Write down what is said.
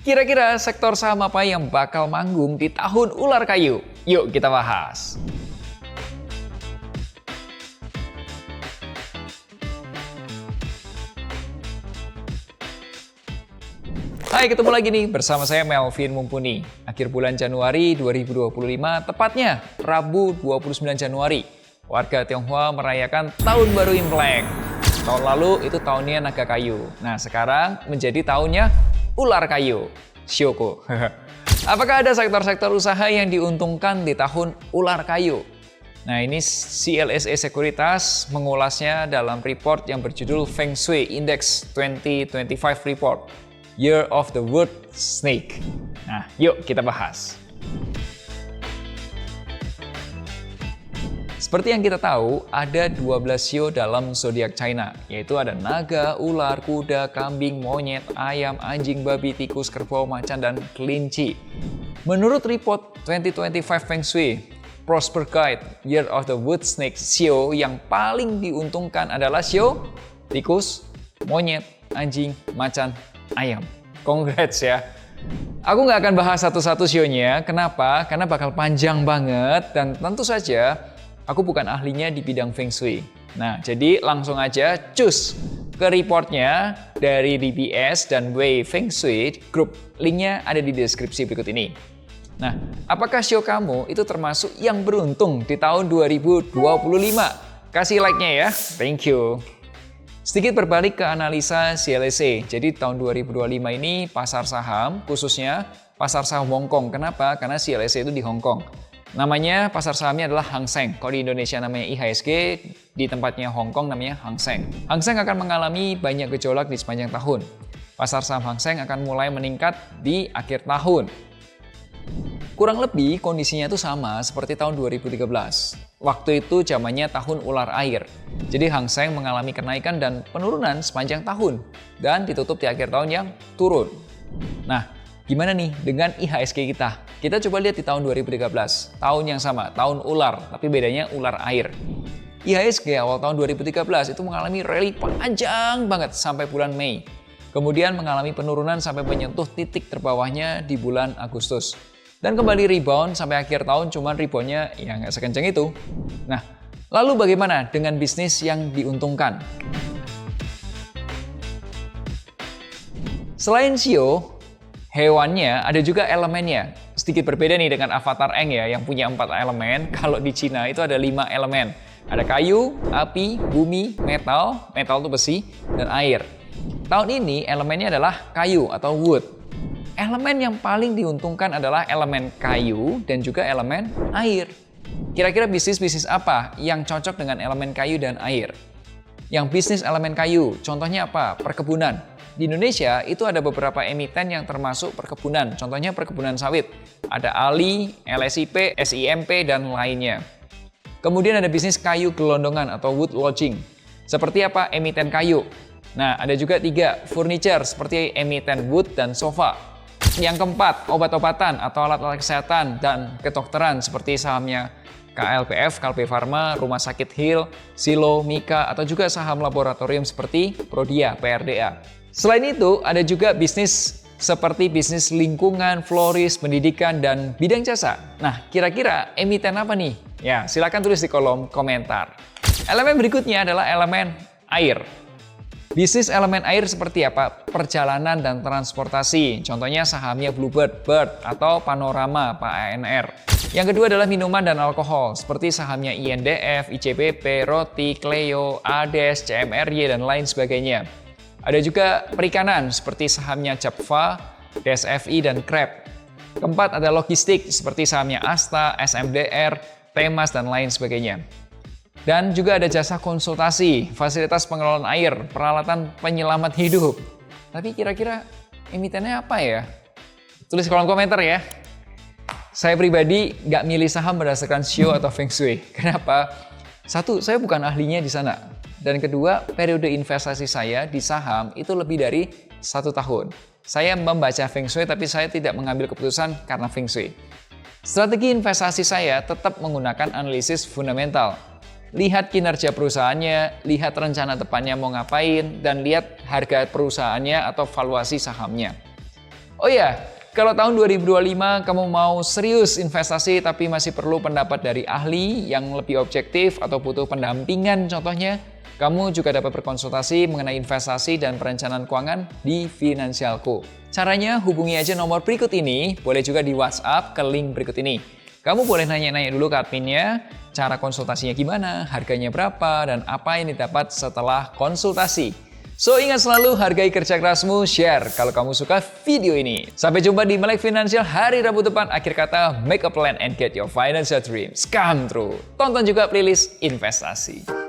Kira-kira sektor saham apa yang bakal manggung di tahun ular kayu? Yuk kita bahas. Hai, ketemu lagi nih bersama saya Melvin Mumpuni. Akhir bulan Januari 2025, tepatnya Rabu 29 Januari, warga Tionghoa merayakan Tahun Baru Imlek. Tahun lalu itu tahunnya naga kayu. Nah, sekarang menjadi tahunnya ular kayu, Shoko. Apakah ada sektor-sektor usaha yang diuntungkan di tahun ular kayu? Nah, ini CLSA Sekuritas mengulasnya dalam report yang berjudul Feng Shui Index 2025 Report, Year of the Wood Snake. Nah, yuk kita bahas. Seperti yang kita tahu, ada 12 shio dalam zodiak China, yaitu ada naga, ular, kuda, kambing, monyet, ayam, anjing, babi, tikus, kerbau, macan, dan kelinci. Menurut report 2025 Feng Shui Prosper Guide Year of the Wood Snake, shio yang paling diuntungkan adalah shio tikus, monyet, anjing, macan, ayam. Congrats ya. Aku nggak akan bahas satu-satu shio-nya. Kenapa? Karena bakal panjang banget dan tentu saja aku bukan ahlinya di bidang Feng Shui. Nah, jadi langsung aja cus ke reportnya dari DBS dan Wei Feng Shui Group. Linknya ada di deskripsi berikut ini. Nah, apakah shio kamu itu termasuk yang beruntung di tahun 2025? Kasih like-nya ya. Thank you. Sedikit berbalik ke analisa CLSA. Jadi tahun 2025 ini pasar saham, khususnya pasar saham Hong Kong. Kenapa? Karena CLSA itu di Hong Kong. Namanya pasar sahamnya adalah Hang Seng. Kalau di Indonesia namanya IHSG, di tempatnya Hong Kong namanya Hang Seng. Hang Seng akan mengalami banyak gejolak di sepanjang tahun. Pasar saham Hang Seng akan mulai meningkat di akhir tahun. Kurang lebih kondisinya itu sama seperti tahun 2013. Waktu itu zamannya tahun ular air. Jadi Hang Seng mengalami kenaikan dan penurunan sepanjang tahun dan ditutup di akhir tahun yang turun. Nah, gimana nih dengan IHSG kita? Kita coba lihat di tahun 2013, tahun yang sama, tahun ular, tapi bedanya ular air. IHSG awal tahun 2013 itu mengalami rally panjang banget sampai bulan Mei. Kemudian mengalami penurunan sampai menyentuh titik terbawahnya di bulan Agustus. Dan kembali rebound sampai akhir tahun, cuman reboundnya ya nggak sekencang itu. Nah, lalu bagaimana dengan bisnis yang diuntungkan? Selain shio, hewannya ada juga elemennya. Sedikit berbeda nih dengan Avatar Aang ya, yang punya 4 elemen. Kalau di Cina itu ada 5 elemen. Ada kayu, api, bumi, metal itu besi, dan air. Tahun ini elemennya adalah kayu atau wood. Elemen yang paling diuntungkan adalah elemen kayu dan juga elemen air. Kira-kira bisnis-bisnis apa yang cocok dengan elemen kayu dan air? Yang bisnis elemen kayu, contohnya apa? Perkebunan. Di Indonesia itu ada beberapa emiten yang termasuk perkebunan, contohnya perkebunan sawit. Ada ALI, LSIP, SIMP, dan lainnya. Kemudian ada bisnis kayu gelondongan atau wood lodging. Seperti apa emiten kayu? Nah, ada juga 3, furniture seperti emiten wood dan sofa. Yang keempat, obat-obatan atau alat-alat kesehatan dan kedokteran seperti sahamnya KLPF, KLP Pharma, Rumah Sakit Hill, Silo, Mika, atau juga saham laboratorium seperti Prodia, PRDA. Selain itu, ada juga bisnis seperti bisnis lingkungan, floris, pendidikan, dan bidang jasa. Nah, kira-kira emiten apa nih? Ya, silakan tulis di kolom komentar. Elemen berikutnya adalah elemen air. Bisnis elemen air seperti apa? Perjalanan dan transportasi. Contohnya sahamnya Bluebird, Bird, atau Panorama, PANR. Yang kedua adalah minuman dan alkohol, seperti sahamnya INDF, ICBP, Roti, Cleo, ADES, CMRY, dan lain sebagainya. Ada juga perikanan, seperti sahamnya Japfa, DSFI, dan Crab. Keempat ada logistik, seperti sahamnya Asta, SMDR, Temas, dan lain sebagainya. Dan juga ada jasa konsultasi, fasilitas pengelolaan air, peralatan penyelamat hidup. Tapi kira-kira emitennya apa ya? Tulis kolom komentar ya. Saya pribadi nggak milih saham berdasarkan shio atau Feng Shui. Kenapa? Satu, saya bukan ahlinya di sana. Dan kedua, periode investasi saya di saham itu lebih dari 1 tahun. Saya membaca Feng Shui tapi saya tidak mengambil keputusan karena Feng Shui. Strategi investasi saya tetap menggunakan analisis fundamental. Lihat kinerja perusahaannya, lihat rencana depannya mau ngapain, dan lihat harga perusahaannya atau valuasi sahamnya. Oh iya, kalau tahun 2025 kamu mau serius investasi tapi masih perlu pendapat dari ahli yang lebih objektif atau butuh pendampingan contohnya, kamu juga dapat berkonsultasi mengenai investasi dan perencanaan keuangan di Finansialku. Caranya hubungi aja nomor berikut ini, boleh juga di WhatsApp ke link berikut ini. Kamu boleh nanya-nanya dulu ke adminnya, cara konsultasinya gimana, harganya berapa, dan apa yang didapat setelah konsultasi. So, ingat selalu hargai kerja kerasmu, share kalau kamu suka video ini. Sampai jumpa di Melek Finansial hari Rabu depan. Akhir kata, make a plan and get your financial dreams come true. Tonton juga playlist investasi.